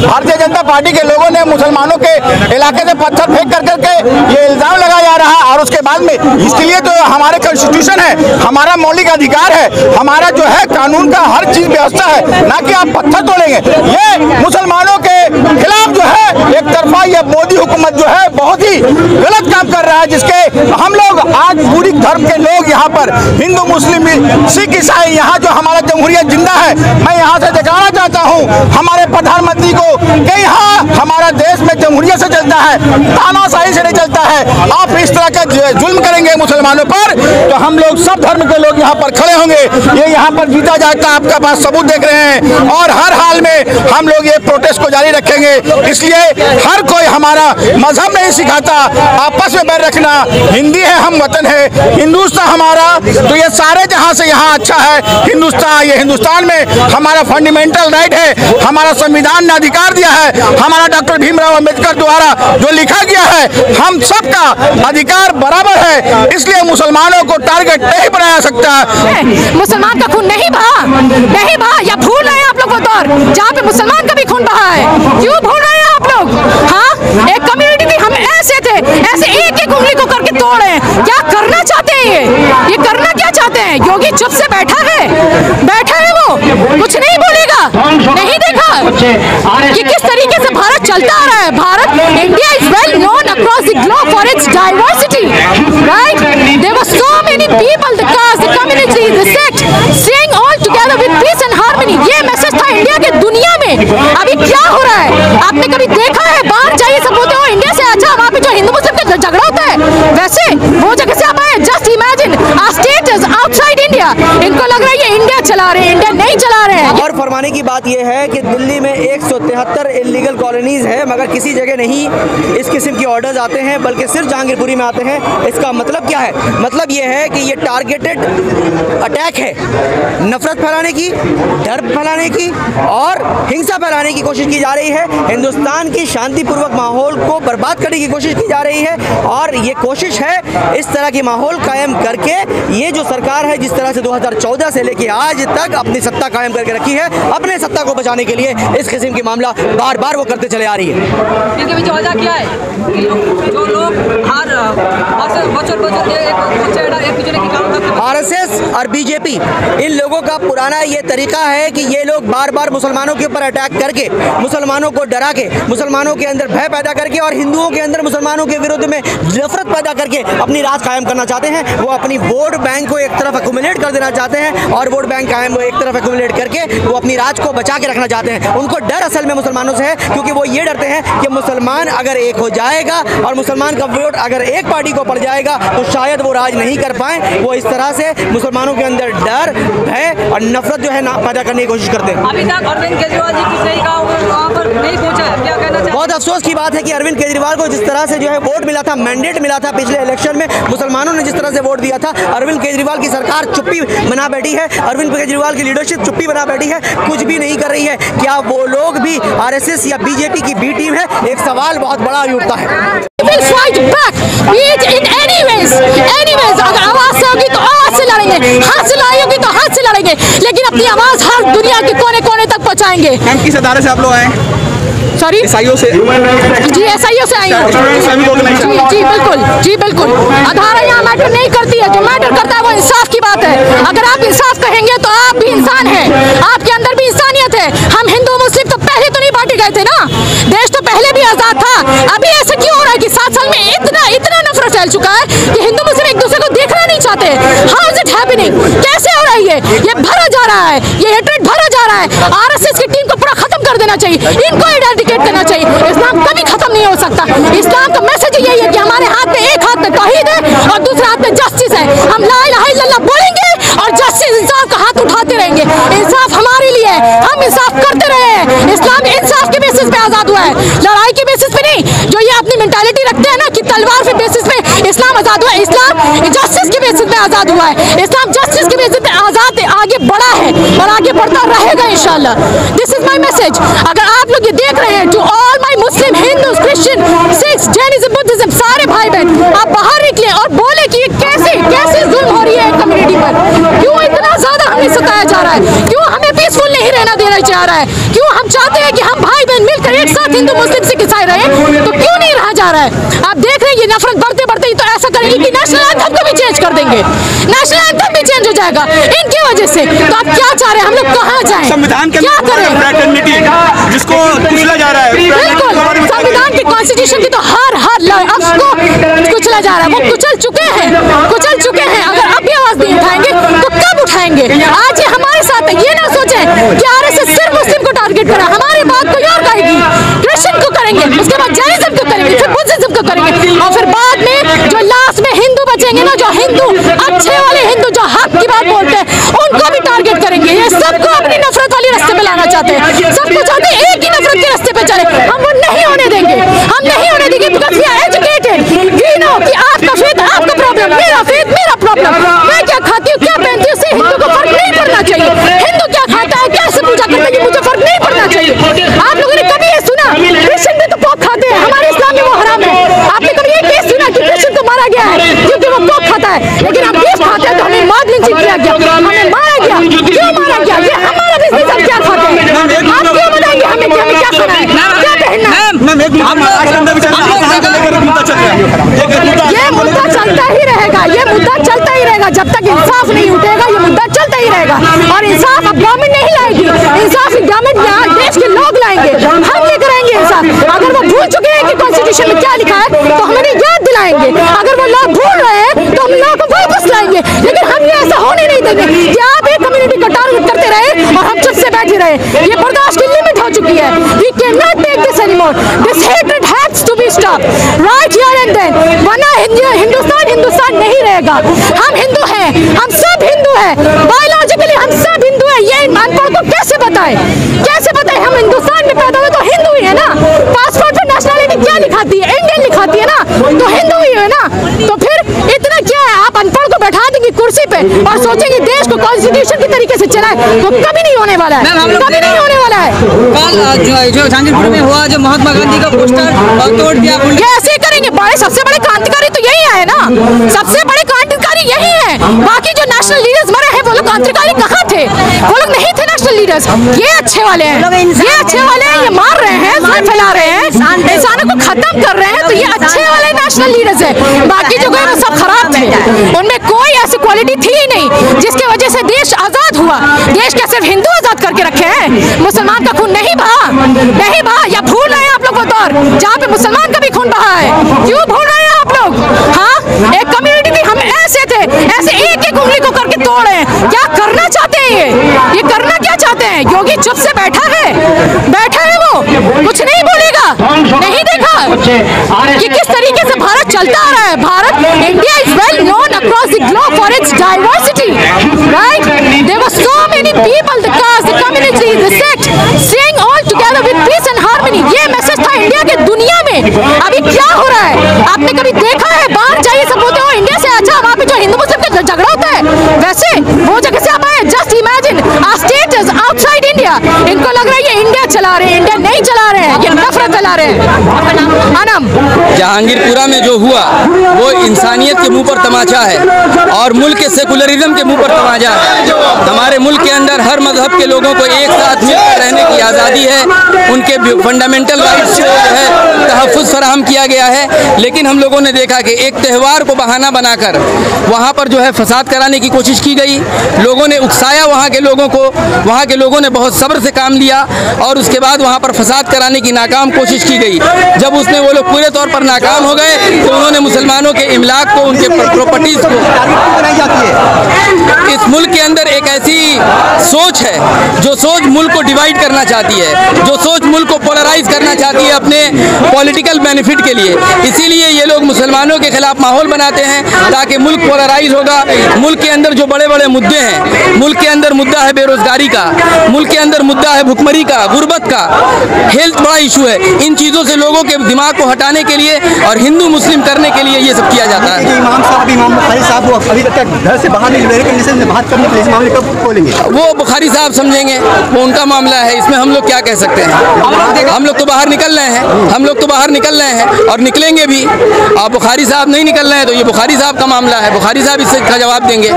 Bharatiya Janata party के लोगों ने मुसलमानों के इलाके से पत्थर फेंक कर करके ये इल्जाम लगाया जा रहा है। और उसके बाद में इसके लिए तो हमारे कॉन्स्टिट्यूशन है, हमारा मौलिक अधिकार है, हमारा जो है कानून का हर चीज व्यवस्था है, ना कि आप पत्थर तोड़ेंगे। ये मुसलमानों के खिलाफ जो है एक तरफा ये मोदी हुकूमत जो है बहुत ही गलत काम कर रहा है, जिसके हम लोग आज पूरी धर्म के लोग यहाँ पर हिंदू मुस्लिम सिख ईसाई यहाँ जो हमारा जमहूरियत जिंदा है। मैं यहाँ से दिखाना चाहता हूँ हमारे प्रधानमंत्री को कि यहाँ हमारा देश में जमहूरियत से चलता है, तानाशाही से नहीं चलता है। आप इस तरह का जुल्म करेंगे मुसलमानों पर तो हम लोग सब धर्म के लोग यहाँ पर खड़े होंगे। ये यहाँ पर जीता जागता आपका पास सबूत देख रहे हैं और हर हाल में हम लोग ये प्रोटेस्ट को जारी रखेंगे। इसलिए हर कोई हमारा मजहब नहीं सिखाता आपस में बैर रखना, हिंदी है हम वतन है, हिंदुस्तान हमारा, तो ये सारे जहां से यहाँ अच्छा है हिंदुस्तान। ये हिंदुस्तान में हमारा फंडामेंटल राइट है, हमारा संविधान ने अधिकार दिया है, हमारा डॉक्टर भीमराव अंबेडकर द्वारा जो लिखा गया है, हम सबका अधिकार बराबर है। इसलिए मुसलमानों को टारगेट नहीं बनाया सकता। मुसलमान का खून नहीं बहा या भूल रहे हैं आप लोग वो दौर जहाँ पे मुसलमान का भी खून बहा है? क्यों भूल रहे हैं आप लोग? हाँ, एक कम्युनिटी थी, हम ऐसे थे, ऐसे एक एक उंगली को करके तोड़ रहे हैं। क्या करना चाहते हैं ये करना क्या चाहते हैं? योगी चुप से बैठा है वो कुछ नहीं बोलेगा। नहीं देखा कि किस तरीके से भारत चलता आ रहा है? Bharat, India is well known across the globe for its diversity, right? There were so many people, the caste, the community, the sect staying all together with peace and harmony। ये मैसेज था इंडिया के दुनिया में। अभी क्या हो रहा है? आपने कभी देखा है? बाहर जाइए, सब बोलते हो इंडिया से अच्छा वहाँ पे जो हिंदू मुस्लिम का झगड़ा होता है, वैसे वो जगह से आप आए। Just imagine our status outside India. इनको लग रहा है ये इंडिया चला रहे हैं, इंडिया नहीं चला रहे हैं। और फरमाने की बात यह है कि दिल्ली में 173 इलीगल कॉलोनीज है, मगर किसी जगह नहीं इस किस्म के ऑर्डर्स आते हैं, बल्कि सिर्फ जहांगीरपुरी में आते हैं। इसका मतलब क्या है? मतलब यह है कि ये टारगेटेड अटैक है, नफरत फैलाने की, डर फैलाने की और हिंसा फैलाने की कोशिश की जा रही है। हिंदुस्तान की शांतिपूर्वक माहौल को बर्बाद करने की कोशिश की जा रही है और ये कोशिश है इस तरह की माहौल कायम करके ये जो सरकार है जिस तरह से 2014 से लेके आज तक अपनी सत्ता कायम करके रखी है, अपने सत्ता को बचाने के लिए इस किस्म की मामला बार बार वो करते चले आ रही है। इनके पीछे वजह क्या है? जो लोग आरएसएस और बीजेपी, इन लोगों का पुराना ये तरीका है कि ये लोग बार बार मुसलमानों के ऊपर अटैक करके, मुसलमानों को डरा के, मुसलमानों के अंदर भय पैदा करके और हिंदुओं के अंदर मुसलमानों के विरुद्ध में नफरत पैदा करके अपनी राज कायम करना चाहते हैं। वो अपनी वोट बैंक को एक तरफ एक्युमुलेट कर देना चाहते हैं और वोट बैंक कायम एक तरफ एक्युमुलेट करके वो अपनी राज को बचा के रखना चाहते हैं। उनको डर असल में मुसलमानों से है, क्योंकि वो ये डरते हैं कि मुसलमान अगर एक हो जाएगा और मुसलमान का वोट अगर एक पार्टी को पड़ जाएगा तो शायद वो राज नहीं कर पाए। वो इस तरह से मुसलमानों के अंदर डर, भय और नफरत जो है ना पैदा करने की कोशिश करते हैं। अभी तक अरविंद केजरीवाल जी कुछ नहीं कहा, वहाँ पर नहीं पहुंचा है, क्या कहना चाहिए? बहुत अफसोस की बात है कि अरविंद केजरीवाल को जिस तरह से जो है वोट मिला था, मैंडेट मिला था पिछले इलेक्शन में, मुसलमानों ने जिस तरह से वोट दिया था, अरविंद केजरीवाल की सरकार चुप्पी बना बैठी है, अरविंद केजरीवाल की लीडरशिप चुप्पी बना बैठी है, कुछ भी नहीं कर रही है। क्या वो लोग भी आरएसएस या बीजेपी की बी टीम है? एक सवाल बहुत बड़ा उठता है। अगर आवाज से होगी तो आवाज से लड़ेंगे, हाथ से लड़ाई होगी तो हाथ से लड़ेंगे, लेकिन अपनी आवाज हर दुनिया के कोने कोने तक पहुंचाएंगे। मैम, किस अदारे से आप लोग आए? सॉरी, ईसाइयों से? जी, ईसाइयों से आई हूँ। जी बिल्कुल। आधार यहाँ मैटर नहीं करती है, जो मैटर करता है वो इंसाफ की बात है। अगर आप इंसाफ कहेंगे तो आप भी इंसान हैं, आपके अंदर भी इंसानियत है। हम हिंदू मुस्लिम तो पहले तो नहीं बांटे गए थे ना, देश तो पहले भी आजाद था। अभी ऐसा क्यों हो रहा है कि 7 साल में इतना नफरत फैल चुका है कि हिंदू मुस्लिम एक दूसरे को देखना नहीं चाहते? How is it happening? कैसे हो रहा है ये भरा जा रहा है, ये हेट्रेड भरा जा रहा है। आरएसएस की टीम को पूरा खत्म कर देना चाहिए, इनको इरेडिकेट करना चाहिए। इस्लाम कभी खत्म नहीं हो सकता। इस्लाम का मैसेज यही है कि हमारे हाथ में एक हाथ में तौहीद है और दूसरे हाथ में जस्टिस है। हम ला इलाहा इल्लल्लाह बोलेंगे और जस्टिस, इंसाफ का हाथ उठाते रहेंगे। इंसाफ हमारे लिए है, हम इंसाफ करते रहे हैं। इस्लाम इंसाफ के बेसिस पे आजाद हुआ है, लड़ाई के बेसिस पे नहीं। जो ये अपनी मेंटालिटी रखते हैं ना कि तलवार के बेसिस पे इस्लाम आजाद हुआ है, इस्लाम जस्टिस के बेसिस पे आजाद हुआ है। इस्लाम जस्टिस के बेसिस पे आजाद आगे बढ़ा है और आगे बढ़ता रहेगा इंशाल्लाह। This is my message. अगर आप लोग ये देख रहे हैं, to all my Muslim, Hindu, Christian, Sikhs, Jainism, Buddhism, सारे भाई बहन, आप बाहर निकले और बोले कि कैसे जुल्म हो रही है कम्युनिटी पर, क्यों इतना ज्यादा हमें सताया जा रहा है, क्यों हमें पीसफुल नहीं रहना देना चाह रहा है, क्यों हम चाहते हैं कि हम भाई बहन मिलकर मिलकर एक साथ हिंदू मुस्लिम सिख ईसाई रहे, तो क्यों नहीं रहा जा रहा है? आप देख रहे हैं ये नफरत बढ़ते बढ़ते तो ऐसा करेंगे कि नेशनल एंथम को भी चेंज कर देंगे, नेशनल एंथम भी चेंज हो जाएगा इनकी वजह से। तो आप क्या चाह रहे हैं, हम लोग कहाँ जाएं, संविधान के क्या करें? जिसको कुचला जा रहा है, बिल्कुल संविधान के कॉन्स्टिट्यूशन की तो हर अक्ष को कुचला जा रहा है। वो कुचल चुके हैं। अगर अब भी आवाज नहीं उठाएंगे तो कब उठाएंगे? आज ये हमारे साथ है। ये ना सोचें कि आरएसएस सिर्फ मुस्लिम को टारगेट करा, हमारी बात कोई और कहेगी, क्रिश्चियन को करेंगे, उसके बाद जैनिज्म को करेंगे, फिर बुद्धिज्म को करेंगे, और फिर बाद में जो लास्ट में हिंदू बचेंगे ना, जो हिंदू अच्छे वाले हिंदू जो हक की बात बोलते हैं, उनको भी टारगेट करेंगे। ये सबको अपनी नफरत वाली रास्ते पे लाना चाहते हैं, सबको चाहते हैं एक ही नफरत के रास्ते पे चले। हम वो नहीं होने देंगे, because we are educated. We know कि आपका फेथ आपका प्रॉब्लम, मेरा फेथ मेरा प्रॉब्लम। मैं क्या खाती हूँ, क्या पहनती हूँ, उससे हिंदू को फर्क नहीं पड़ना चाहिए। हिंदू क्या खाता है, कैसे पूजा करता है, मुझे फर्क नहीं पड़ना चाहिए। आप लोगों ने कभी ये सुना क्रिश्चियन भी तो पोक खाते हैं, हमारे इस्लाम में वो हराम है। आपने कभी ये केस सुना कि क्रिश्चियन को मारा गया है क्योंकि वो पोक खाता है? लेकिन हम बीफ खाते हैं तो हमें मॉब लिंचिंग किया गया, हमें मारा गया। क्यों मारा गया? ये हमारा बिजनेस, हम क्या खाते हैं? आप क्यों बताएंगे हमें क्या खाना है, क्या पहनना है? ये मुद्दा चलता ही रहेगा, ये मुद्दा चलता ही रहेगा जब तक इंसाफ नहीं उठेगा। ये मुद्दा चलता ही रहेगा और इंसाफ अब गवर्नमेंट नहीं लाएगी, इंसाफ गवर्नमेंट यहाँ देश के लोग लाएंगे, हम लेकर आएंगे इंसाफ। अगर वो भूल चुके हैं कि कॉन्स्टिट्यूशन में क्या लिखा है तो हम उन्हें याद दिलाएंगे। अगर वो लोग भूल रहे हैं तो हम लोगों को वापस लाएंगे, लेकिन हम ये ऐसा होने नहीं देंगे कि आप एक कम्युनिटी का टारगेट करते रहे और हम चुप से बैठे रहे। ये बर्दाश्त की लिमिट हो चुकी है। We cannot take this anymore. This hatred has to be stopped right here and then. वरना हिंदुस्तान नहीं रहेगा। हम हिंदू हैं, हम सब हिंदू हैं, बायोलॉजिकली हम सब हिंदू हैं। ये अनपढ़ को कैसे बताएं? हम हिंदुस्तान में पैदा हुए तो हिंदू ही है ना। पासपोर्ट पर नेशनलिटी क्या लिखाती है? इंडियन लिखाती है ना, तो हिंदू ही है ना। तो फिर इतना क्या है, आप अनपढ़ को बैठा देंगे कुर्सी पे और सोचेंगे देश को कॉन्स्टिट्यूशन की तरीके से चलाए, तो कभी नहीं होने वाला है, कभी नहीं होने वाला है। कल जो जहांगीरपुर में हुआ, जो महात्मा गांधी का पोस्टर तोड़ दिया, ये ऐसे ही करेंगे। सबसे बड़े क्रांतिकारी तो यही है ना, सबसे बड़े क्रांतिकारी यही है। बाकी जो नेशनल लीडर्स मरे हैं वो लोग क्रांतिकारी कहाँ थे? वो लोग नहीं थे नेशनल लीडर्स। ये अच्छे वाले हैं, ये मार रहे हैं, फैला रहे हैं, इंसानों को खत्म कर रहे हैं, तो ये अच्छे वाले नेशनल लीडर्स हैं। बाकी जो गए वो सब खराब थे, उनमें कोई ऐसी क्वालिटी थी ही नहीं जिसके वजह से देश आजाद हुआ। देश क्या सिर्फ हिंदू आजाद करके रखे हैं? मुसलमान का खून नहीं बहा, या भूल रहे हैं आप लोग वो दौर जहाँ पे मुसलमान का भी खून बहा है? क्यों भूल रहे हैं आप लोग? हाँ, एक कम्युनिटी थी, हम ऐसे थे, ऐसे एक एक उंगली को करके तोड़ रहे हैं। क्या करना चाहते हैं ये करना क्या चाहते हैं? योगी चुप से बैठा है वो, कुछ नहीं बोलेगा। नहीं देखा कि किस तरीके से भारत चलता आ रहा है? Bharat, India is well known across the globe for its diversity, right? There were so many people, the caste, the community, the sect, staying all together with peace and harmony। ये मैसेज था इंडिया के दुनिया में। अभी क्या हो रहा है? आपने कभी देखा है? बाहर जाइए, सब बोलते हो इंडिया से अच्छा वहाँ पे जो हिंदू मुस्लिम का झगड़ा होता है, वैसे वो जगह से आप आए। Just imagine our status outside India. इनको लग रहा है ये इंडिया चला रहे हैं, इंडिया नहीं चला रहे हैं, ये नफरत फैला रहे हैं। अनम जहांगीरपुरा में जो हुआ वो इंसानियत के मुंह पर तमाचा है और मुल्क के सेकुलरिज्म के मुंह पर तमाचा है। हमारे मुल्क के अंदर हर मजहब के लोगों को एक साथ मिलकर रहने की आज़ादी है, उनके फंडामेंटल राइट्स को जो है तहफ़्फ़ुज़ फराहम किया गया है। लेकिन हम लोगों ने देखा कि एक त्यौहार को बहाना बनाकर वहाँ पर जो है फसाद कराने की कोशिश की गई। लोगों ने उकसाया वहाँ के लोगों को, वहाँ के लोगों ने बहुत सब्र से काम लिया और उसके बाद वहाँ पर फसाद कराने की नाकाम कोशिश की गई। जब उसमें वो लोग पूरे तौर पर नाकाम हो गए तो उन्होंने मुसलमानों के इमलाक को, उनके प्रॉपर्टीज़ को, इस मुल्क के अंदर एक ऐसी सोच है जो सोच मुल्क को डिवाइड करना चाहती है, जो सोच मुल्क को पोलराइज करना चाहती है अपने पॉलिटिकल बेनिफिट के लिए। इसीलिए ये लोग मुसलमानों के खिलाफ माहौल बनाते हैं ताकि मुल्क पोलराइज होगा। मुल्क के अंदर जो बड़े बड़े मुद्दे हैं, मुल्क के अंदर मुद्दा है बेरोजगारी का, मुल्क के अंदर मुद्दा है भुखमरी का, गुर्बत का, हेल्थ बड़ा इशू है। इन चीज़ों से लोगों के दिमाग को हटाने के लिए और हिंदू मुस्लिम करने के लिए ये सब किया जाता है। इमाम बुखारी साहब वो अभी तक घर से बाहर नहीं निकले, लेकिन बात करने के लिए इस मामले कब खोलेंगे? वो बुखारी साहब समझेंगे, वो उनका मामला है, इसमें हम लोग क्या कह सकते हैं। हम लोग तो बाहर निकल रहे हैं, और निकलेंगे भी। और बुखारी साहब नहीं निकल रहे हैं तो ये बुखारी साहब का मामला है, बुखारी साहब इससे का जवाब देंगे।